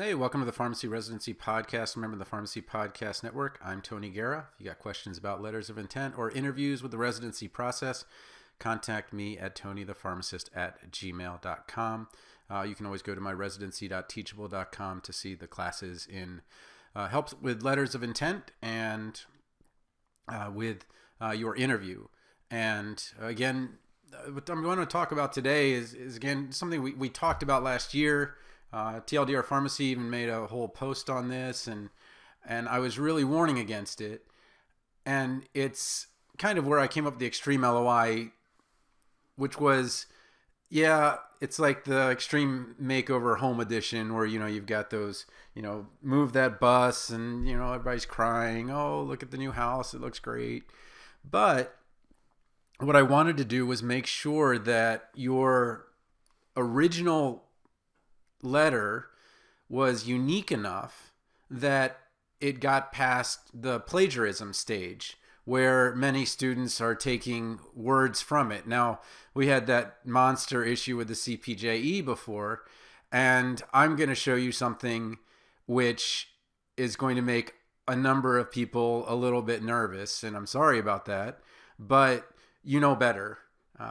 Hey, welcome to the Pharmacy Residency Podcast. Member of the Pharmacy Podcast Network. I'm Tony Guerra. If you got questions about letters of intent or interviews with the residency process, contact me at tonythepharmacist@gmail.com. You can always go to my residency.teachable.com to see the classes in helps with letters of intent and with your interview. And again, what I'm going to talk about today is again, something we talked about last year. TLDR Pharmacy even made a whole post on this, and I was really warning against it. And it's kind of where I came up with the extreme LOI, which was, it's like the extreme makeover home edition where, you've got those, move that bus and, everybody's crying. Oh, look at the new house. It looks great. But what I wanted to do was make sure that your original letter was unique enough that it got past the plagiarism stage where many students are taking words from it. Now, we had that monster issue with the CPJE before, and I'm going to show you something which is going to make a number of people a little bit nervous, and I'm sorry about that, but you know better.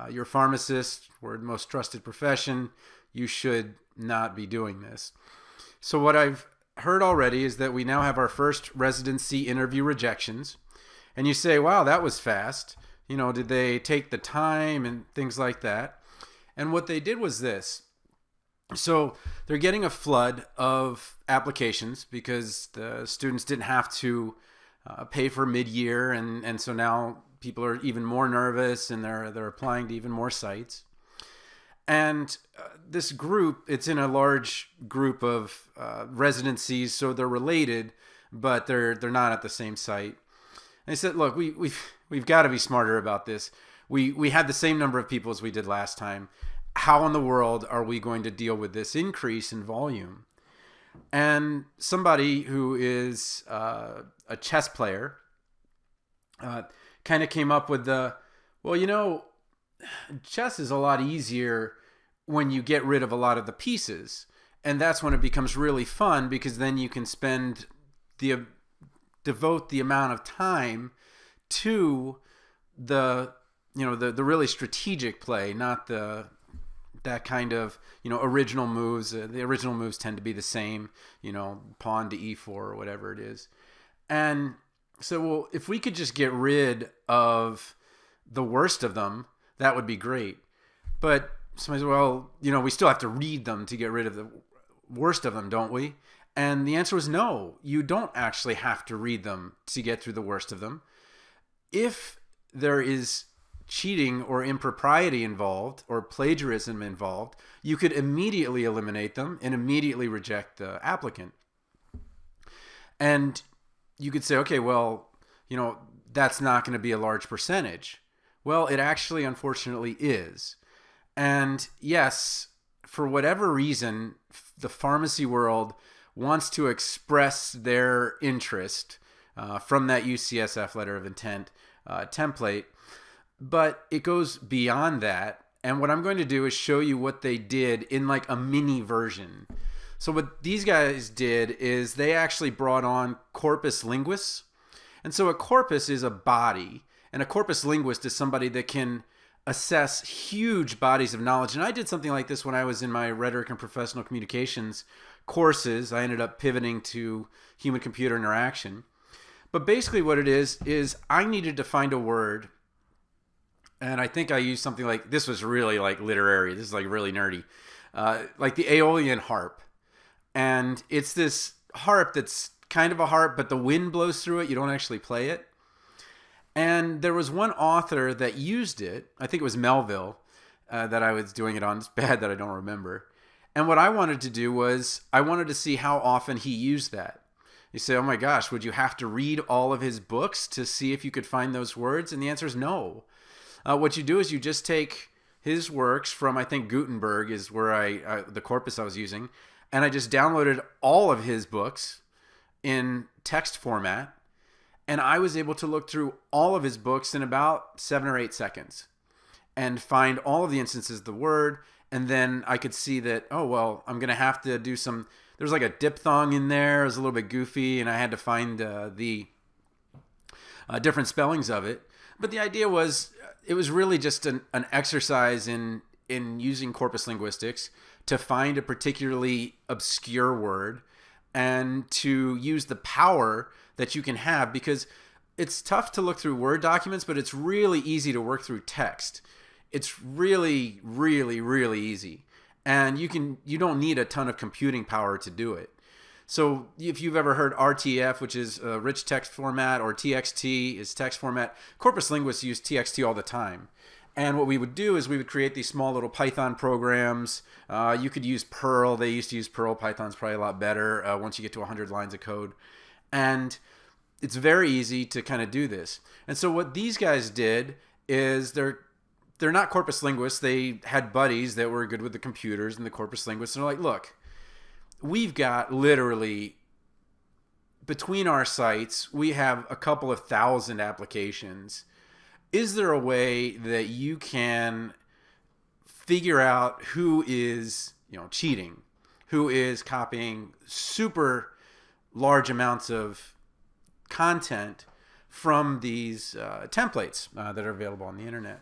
You're a pharmacist. We're the most trusted profession. You should not be doing this. So what I've heard already is that we now have our first residency interview rejections. And you say, wow, that was fast. Did they take the time and things like that? And what they did was this. So they're getting a flood of applications because the students didn't have to pay for mid-year. And so now people are even more nervous and they're applying to even more sites. And this group, it's in a large group of residencies, so they're related, but they're not at the same site. And they said, look, we've got to be smarter about this. We had the same number of people as we did last time. How in the world are we going to deal with this increase in volume? And somebody who is a chess player kind of came up with chess is a lot easier when you get rid of a lot of the pieces. And that's when it becomes really fun because then you can devote the amount of time to the really strategic play, not that kind of, original moves. The original moves tend to be the same, pawn to e4 or whatever it is. And so, well, if we could just get rid of the worst of them, that would be great. But somebody said, well, we still have to read them to get rid of the worst of them, don't we? And the answer was no, you don't actually have to read them to get through the worst of them. If there is cheating or impropriety involved or plagiarism involved, you could immediately eliminate them and immediately reject the applicant. And you could say, okay, well, that's not going to be a large percentage. Well, it actually, unfortunately, is. And yes, for whatever reason, the pharmacy world wants to express their interest from that UCSF letter of intent template, but it goes beyond that. And what I'm going to do is show you what they did in like a mini version. So what these guys did is they actually brought on corpus linguists. And so a corpus is a body. And a corpus linguist is somebody that can assess huge bodies of knowledge. And I did something like this when I was in my rhetoric and professional communications courses. I ended up pivoting to human-computer interaction. But basically what it is I needed to find a word. And I think I used something like, this was really like literary. This is like really nerdy. Like the Aeolian harp. And it's this harp that's kind of a harp, but the wind blows through it. You don't actually play it. And there was one author that used it. I think it was Melville that I was doing it on. It's bad that I don't remember. And what I wanted to do was I wanted to see how often he used that. You say, oh my gosh, would you have to read all of his books to see if you could find those words? And the answer is no. What you do is you just take his works from, I think Gutenberg is where the corpus I was using, and I just downloaded all of his books in text format. And I was able to look through all of his books in about 7 or 8 seconds and find all of the instances of the word. And then I could see that, oh, well, I'm going to have to do some there's like a diphthong in there. It was a little bit goofy, and I had to find the different spellings of it. But the idea was, it was really just an exercise in using corpus linguistics to find a particularly obscure word and to use the power that you can have, because it's tough to look through Word documents, but it's really easy to work through text. It's really, really, really easy. And you don't need a ton of computing power to do it. So if you've ever heard RTF, which is a rich text format, or TXT is text format, corpus linguists use TXT all the time. And what we would do is we would create these small little Python programs. You could use Perl. They used to use Perl. Python's probably a lot better once you get to 100 lines of code. And it's very easy to kind of do this. And so what these guys did is they're not corpus linguists. They had buddies that were good with the computers and the corpus linguists. And they're like, look, we've got literally, between our sites, we have a couple of thousand applications. Is there a way that you can figure out who is, cheating, who is copying super large amounts of content from these templates that are available on the internet?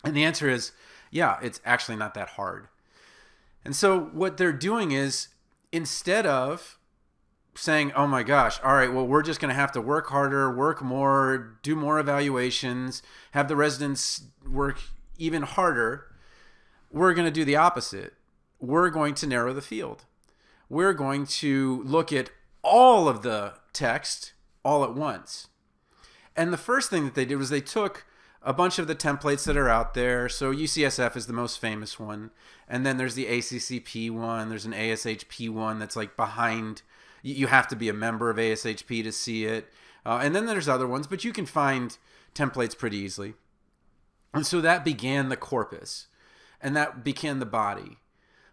And the answer is, yeah, it's actually not that hard. And so what they're doing is, instead of saying, oh my gosh, all right, well, we're just going to have to work harder, work more, do more evaluations, have the residents work even harder, we're going to do the opposite. We're going to narrow the field. We're going to look at all of the text all at once. And the first thing that they did was they took a bunch of the templates that are out there. So UCSF is the most famous one. And then there's the ACCP one. There's an ASHP one that's like behind. You have to be a member of ASHP to see it. And then there's other ones, but you can find templates pretty easily. And so that began the corpus, and that began the body.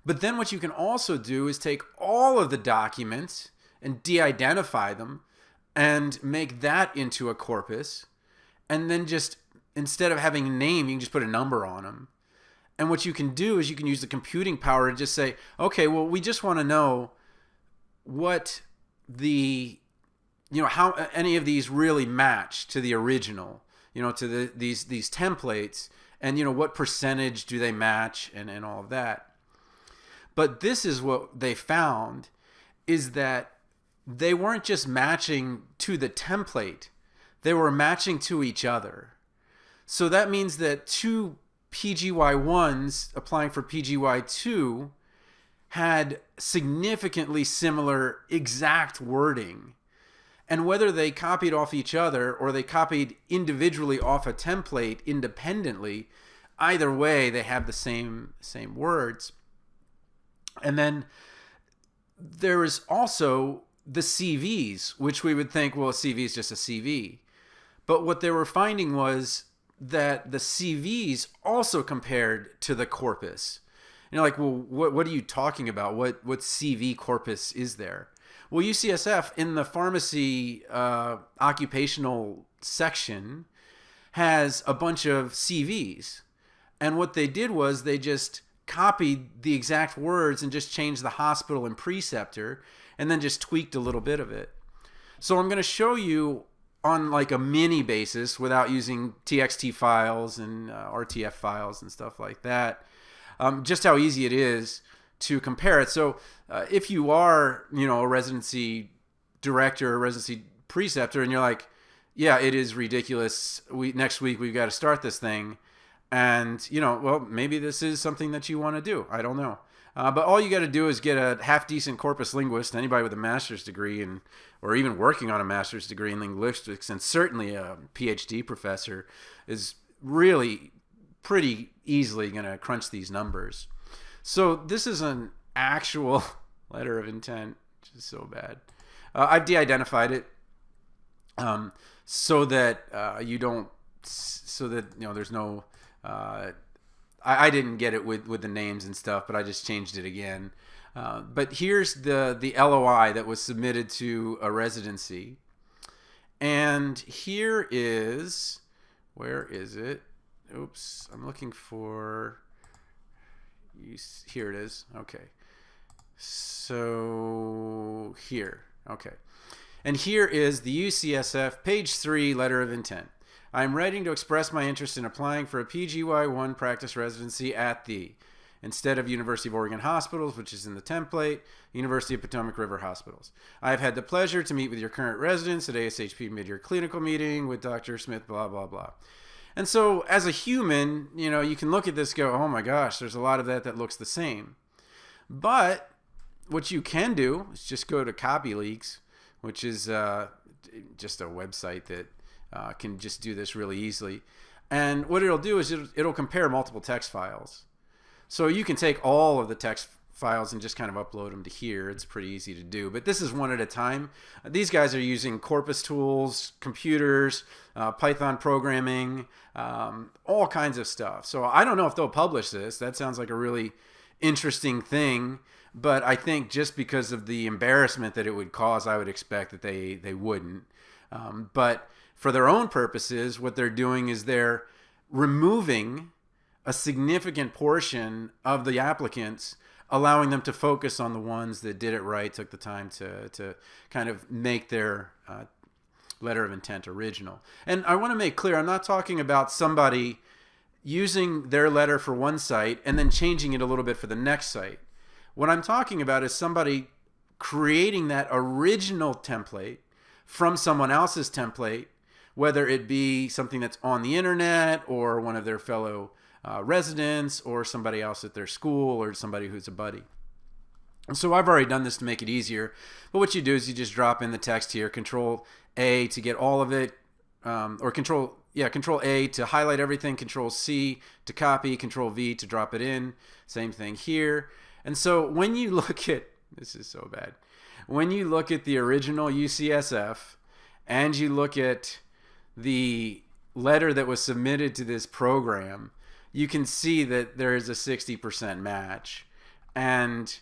But then what you can also do is take all of the documents and de-identify them and make that into a corpus. And then just, instead of having a name, you can just put a number on them. And what you can do is you can use the computing power to just say, okay, well, we just want to know what how any of these really match to the original, to these templates, and what percentage do they match, and all of that. But this is what they found, is that they weren't just matching to the template, they were matching to each other. So that means that two PGY1s applying for PGY2 had significantly similar exact wording. And whether they copied off each other or they copied individually off a template independently, either way they have the same words. And then there is also the CVs, which we would think, well, a CV is just a CV. But what they were finding was that the CVs also compared to the corpus. Like, well, what are you talking about? What CV corpus is there? Well, UCSF, in the pharmacy occupational section, has a bunch of CVs. And what they did was they just copied the exact words and just changed the hospital and preceptor, and then just tweaked a little bit of it. So I'm going to show you on like a mini basis, without using TXT files and RTF files and stuff like that, just how easy it is to compare it. So if you are, a residency director or residency preceptor, and you're like, yeah, it is ridiculous. Next week we've got to start this thing. And, well, maybe this is something that you want to do. I don't know. But all you got to do is get a half-decent corpus linguist, anybody with a master's degree, or even working on a master's degree in linguistics, and certainly a PhD professor, is really pretty easily going to crunch these numbers. So this is an actual letter of intent, which is so bad. I've de-identified it so that there's no... I didn't get it with the names and stuff, but I just changed it again. But here's the LOI that was submitted to a residency. And here is... Where is it? Oops, I'm looking for... Here it is. Okay. So here, okay. And here is the UCSF page 3 letter of intent. I am writing to express my interest in applying for a PGY1 practice residency at the, instead of University of Oregon Hospitals, which is in the template, University of Potomac River Hospitals. I have had the pleasure to meet with your current residents at ASHP mid-year clinical meeting with Dr. Smith, blah, blah, blah. And so as a human, you know, you can look at this and go, oh my gosh, there's a lot of that looks the same. But what you can do is just go to CopyLeaks, which is just a website that can just do this really easily. And what it'll do is it'll compare multiple text files. So you can take all of the text files and just kind of upload them to here. It's pretty easy to do, but this is one at a time. These guys are using corpus tools, computers, Python programming, all kinds of stuff. So I don't know if they'll publish this. That sounds like a really interesting thing, but I think just because of the embarrassment that it would cause, I would expect that they wouldn't. But for their own purposes, what they're doing is they're removing a significant portion of the applicants, allowing them to focus on the ones that did it right, took the time to kind of make their letter of intent original. And I want to make clear, I'm not talking about somebody using their letter for one site and then changing it a little bit for the next site. What I'm talking about is somebody creating that original template from someone else's template, whether it be something that's on the internet or one of their fellow residents or somebody else at their school or somebody who's a buddy. So I've already done this to make it easier, but what you do is you just drop in the text here, Control A to get all of it, or Control A to highlight everything, Control C to copy, Control V to drop it in, same thing here. And so when you look at, this is so bad, when you look at the original UCSF and you look at the letter that was submitted to this program, you can see that there is a 60% match. And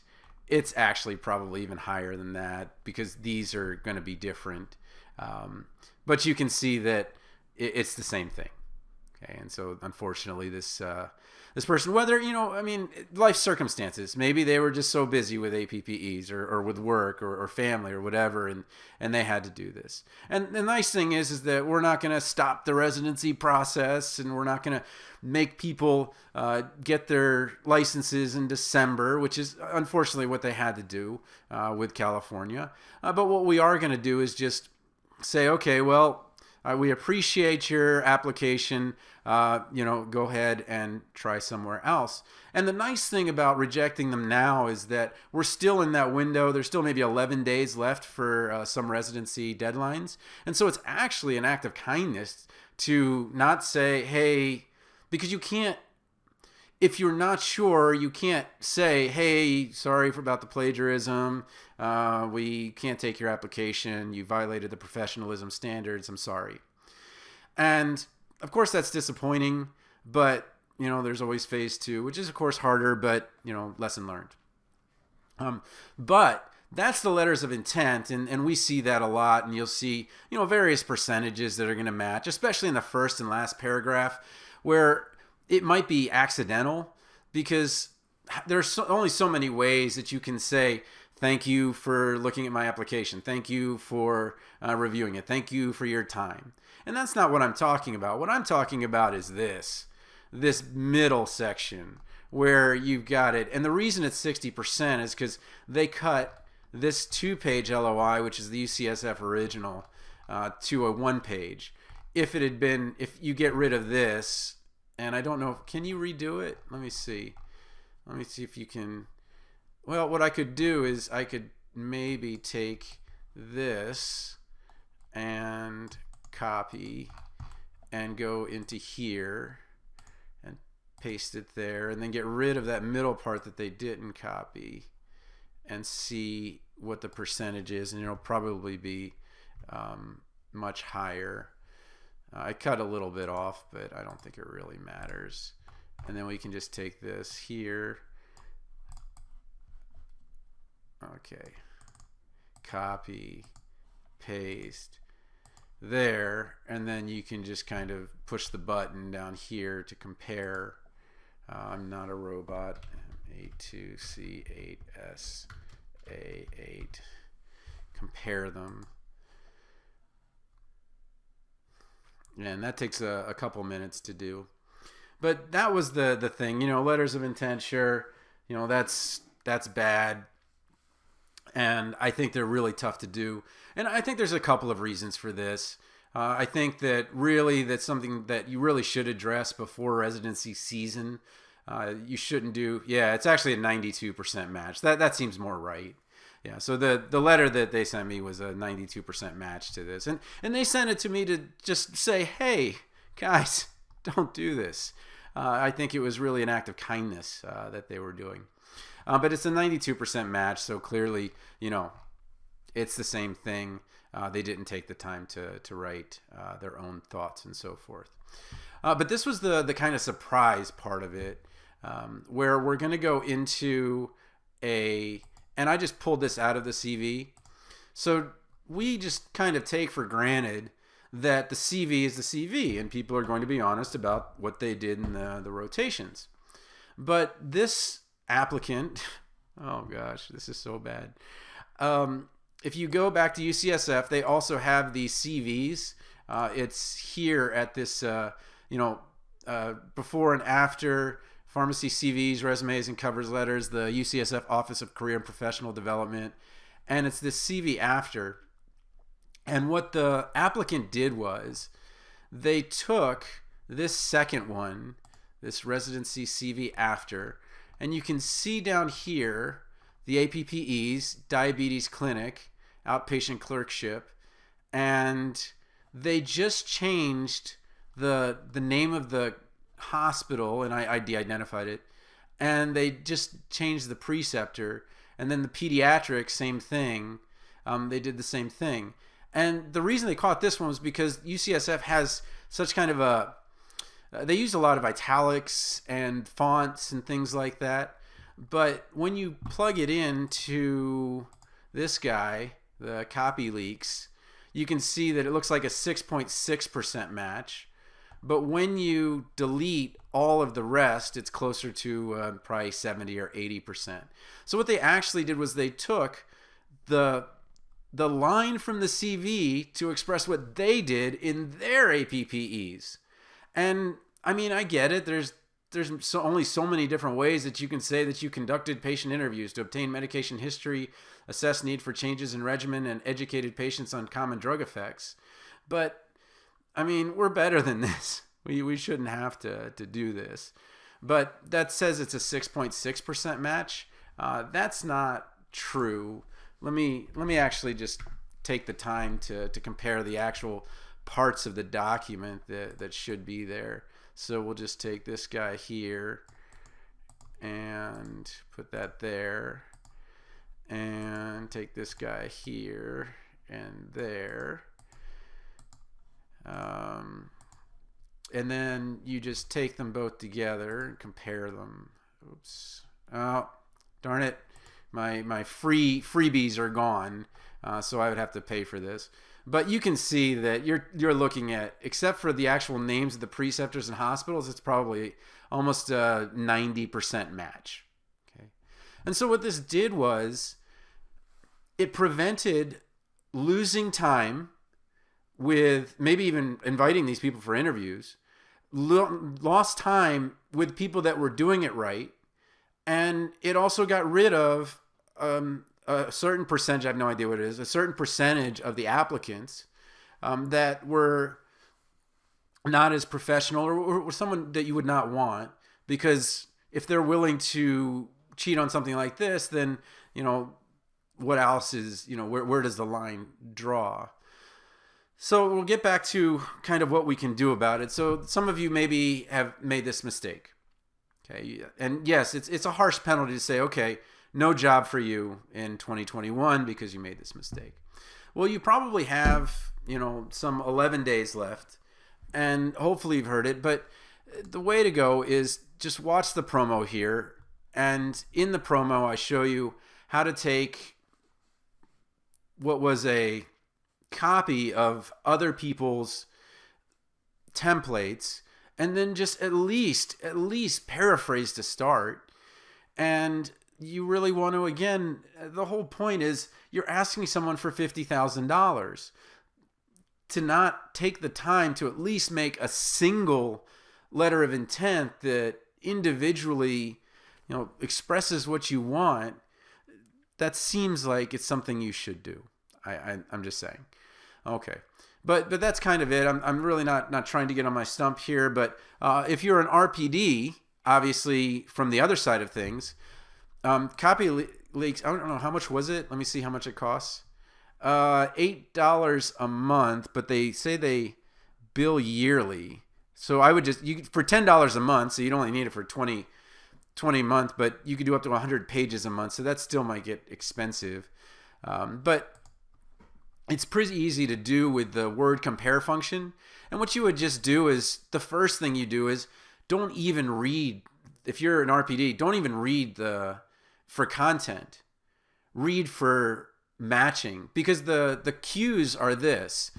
it's actually probably even higher than that because these are going to be different. But you can see that it's the same thing. Okay, and so unfortunately this person, whether, life circumstances, maybe they were just so busy with APPEs or with work or family or whatever, and they had to do this. And the nice thing is that we're not going to stop the residency process, and we're not going to make people get their licenses in December, which is unfortunately what they had to do with California. But what we are going to do is just say, okay, well, we appreciate your application. Go ahead and try somewhere else. And the nice thing about rejecting them now is that we're still in that window. There's still maybe 11 days left for some residency deadlines. And so it's actually an act of kindness to not say, hey, because you can't, if you're not sure, you can't say, hey, sorry about the plagiarism. We can't take your application. You violated the professionalism standards. I'm sorry. And of course that's disappointing, but there's always phase 2, which is of course harder, but lesson learned. But that's the letters of intent, and we see that a lot, and you'll see various percentages that are going to match, especially in the first and last paragraph, where it might be accidental because there's only so many ways that you can say, thank you for looking at my application. Thank you for reviewing it. Thank you for your time. And that's not what I'm talking about. What I'm talking about is this middle section where you've got it. And the reason it's 60% is because they cut this 2-page LOI, which is the UCSF original, to a 1-page. If you get rid of this, and I don't know, can you redo it? Let me see if you can. Well, what I could do is I could maybe take this and copy and go into here and paste it there, and then get rid of that middle part that they didn't copy and see what the percentage is, and it'll probably be much higher. I cut a little bit off, but I don't think it really matters. And then we can just take this here. Okay. Copy, paste there, and then you can just kind of push the button down here to compare. I'm not a robot. A2, C8, S, A8. Compare them. And that takes a couple minutes to do. But that was the thing. Letters of intent, sure. That's bad. And I think they're really tough to do. And I think there's a couple of reasons for this. I think that really that's something that you really should address before residency season. You shouldn't do, it's actually a 92% match. That seems more right. Yeah, so the letter that they sent me was a 92% match to this. And they sent it to me to just say, hey, guys, don't do this. I think it was really an act of kindness that they were doing. But it's a 92% match, so clearly, it's the same thing. They didn't take the time to write their own thoughts and so forth. But this was the kind of surprise part of it, where we're going to go into and I just pulled this out of the CV. So we just kind of take for granted that the CV is the CV, and people are going to be honest about what they did in the rotations. But this applicant, oh gosh, this is so bad. If you go back to UCSF, they also have these CVs. It's here at this, before and after pharmacy CVs, resumes, and covers letters, the UCSF Office of Career and Professional Development. And it's this CV after. And what the applicant did was they took this second one, this residency CV after, and you can see down here the APPEs, diabetes clinic, outpatient clerkship, and they just changed the name of the hospital, and I de-identified it, and they just changed the preceptor, and then the pediatrics, same thing. They did the same thing. And the reason they caught this one was because UCSF has such kind of they use a lot of italics and fonts and things like that. But when you plug it into this guy, the copy leaks, you can see that it looks like a 6.6% match. But when you delete all of the rest, it's closer to probably 70 or 80%. So what they actually did was they took the line from the CV to express what they did in their APPEs. And I mean, I get it. There's only so many different ways that you can say that you conducted patient interviews to obtain medication history, assess need for changes in regimen, and educated patients on common drug effects. But I mean, we're better than this. We shouldn't have to do this. But that says it's a 6.6% match. That's not true. Let me actually just take the time to compare the actual parts of the document that should be there. So we'll just take this guy here and put that there, and take this guy here and there. And then you just take them both together and compare them. Oops. Oh, darn it. My freebies are gone, so I would have to pay for this. But you can see that you're looking at, except for the actual names of the preceptors and hospitals, it's probably almost a 90% match. Okay. And so what this did was it prevented losing time with maybe even inviting these people for interviews, lost time with people that were doing it right, and it also got rid of a certain percentage, I have no idea what it is, a certain percentage of the applicants that were not as professional or someone that you would not want, because if they're willing to cheat on something like this, then, what else is, where does the line draw? So we'll get back to kind of what we can do about it. So some of you maybe have made this mistake. Okay. And yes, it's a harsh penalty to say, okay, no job for you in 2021 because you made this mistake. Well, you probably have, some 11 days left, and hopefully you've heard it. But the way to go is just watch the promo here. And in the promo, I show you how to take what was a copy of other people's templates and then just at least paraphrase to start, And you really want to, again, the whole point is you're asking someone for $50,000 to not take the time to at least make a single letter of intent that individually, expresses what you want. That seems like it's something you should do. I'm just saying. Okay. But that's kind of it. I'm really not trying to get on my stump here. But if you're an RPD, obviously from the other side of things, copy leaks. I don't know, how much was it? Let me see how much it costs. $8 a month, but they say they bill yearly. So I would for $10 a month, so you'd only need it for 20 months, but you could do up to 100 pages a month. So that still might get expensive. But it's pretty easy to do with the word compare function. And what you would just do is, the first thing you do is don't even read, if you're an RPD, don't even read for content. Read for matching, because the cues are this.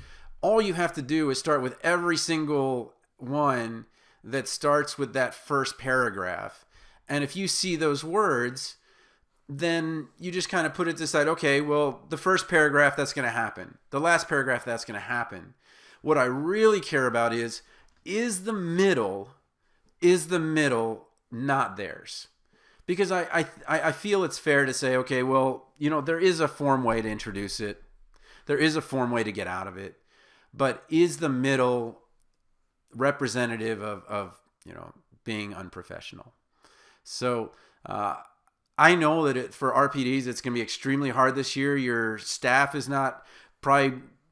All you have to do is start with every single one that starts with that first paragraph. And if you see those words, then you just kind of put it to the side. Okay, well, the first paragraph, that's going to happen. The last paragraph, that's going to happen. What I really care about is the middle not theirs? Because I feel it's fair to say, okay, well, there is a form way to introduce it. There is a form way to get out of it. But is the middle representative of being unprofessional? So I know that for RPDs, it's going to be extremely hard this year. Your staff is not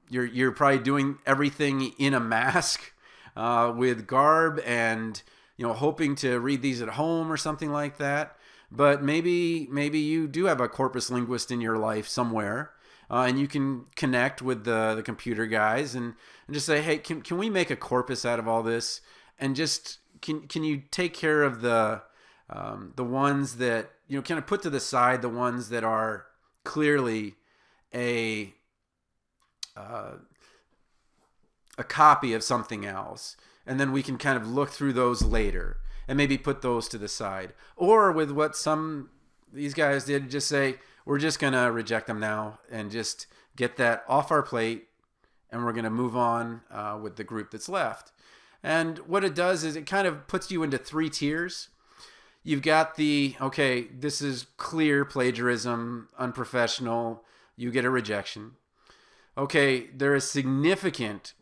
you're probably doing everything in a mask with garb and hoping to read these at home or something like that. But maybe you do have a corpus linguist in your life somewhere, and you can connect with the computer guys and just say, hey, can we make a corpus out of all this? And just can you take care of the ones that kind of put to the side, the ones that are clearly a copy of something else, and then we can kind of look through those later and maybe put those to the side. Or with what these guys did, just say, we're just going to reject them now and just get that off our plate, and we're going to move on with the group that's left. And what it does is it kind of puts you into 3 tiers. You've got okay, this is clear plagiarism, unprofessional, you get a rejection. Okay, there is significant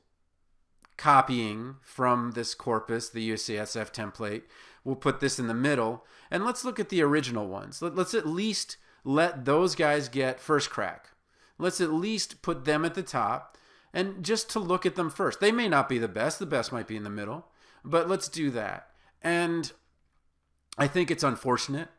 copying from this corpus, the UCSF template. We'll put this in the middle. And let's look at the original ones. Let's at least let those guys get first crack. Let's at least put them at the top, and just to look at them first. They may not be the best. The best might be in the middle. But let's do that. And I think it's unfortunate.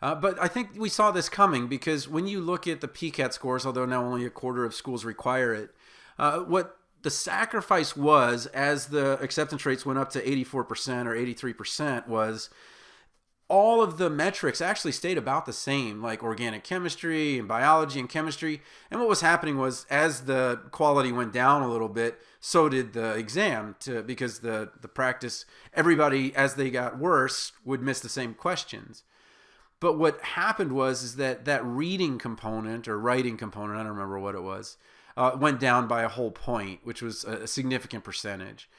But I think we saw this coming, because when you look at the PCAT scores, although now only a quarter of schools require it, what the sacrifice was, as the acceptance rates went up to 84% or 83%, was all of the metrics actually stayed about the same, like organic chemistry and biology and chemistry. And what was happening was, as the quality went down a little bit, so did the exam, because the practice, everybody, as they got worse, would miss the same questions. But what happened is that reading component or writing component, I don't remember what it was, went down by a whole point, which was a significant percentage.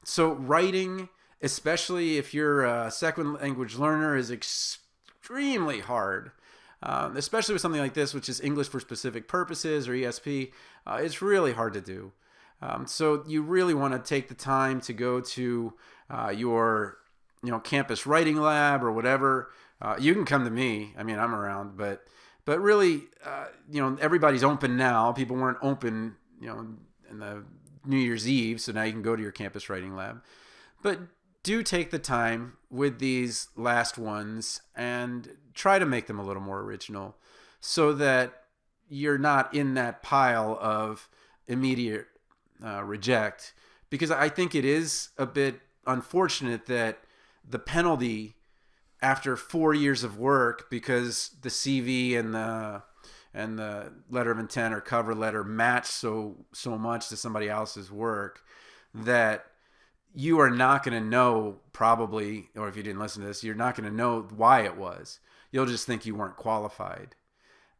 So writing, especially if you're a second language learner, is extremely hard, especially with something like this, which is English for Specific Purposes, or ESP. It's really hard to do. So you really want to take the time to go to your campus writing lab or whatever. You can come to me. I mean, I'm around, but really, everybody's open now. People weren't open, in the New Year's Eve, so now you can go to your campus writing lab. But do take the time with these last ones and try to make them a little more original, so that you're not in that pile of immediate reject. Because I think it is a bit unfortunate that the penalty after 4 years of work, because the CV and the letter of intent or cover letter match so much to somebody else's work, that you are not going to know, probably, or if you didn't listen to this, you're not going to know why it was. you'll just think you weren't qualified.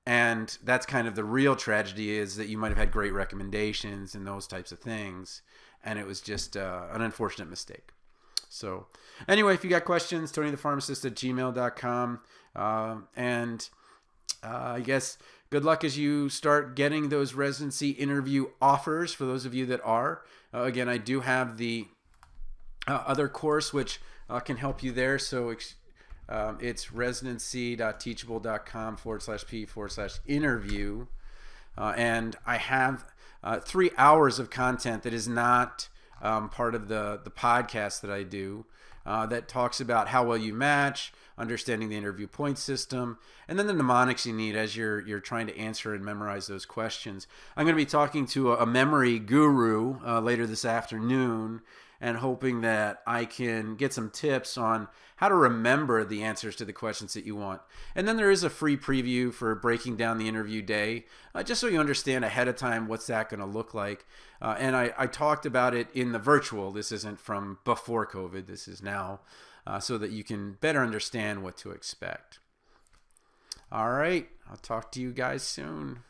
And that's kind of the real tragedy, is that you might have had great recommendations and those types of things, and it was just an unfortunate mistake. So anyway, if you got questions, TonyThePharmacist@gmail.com. And I guess good luck as you start getting those residency interview offers for those of you that are. Again, I do have the other course which can help you there. So it's residency.teachable.com/p/interview. And I have 3 hours of content that is not part of the podcast that I do, that talks about how well you match, understanding the interview point system, and then the mnemonics you need as you're trying to answer and memorize those questions. I'm going to be talking to a memory guru later this afternoon, and hoping that I can get some tips on how to remember the answers to the questions that you want. And then there is a free preview for breaking down the interview day, just so you understand ahead of time what's that going to look like. And I talked about it in the virtual. This isn't from before COVID. This is now, so that you can better understand what to expect. All right. I'll talk to you guys soon.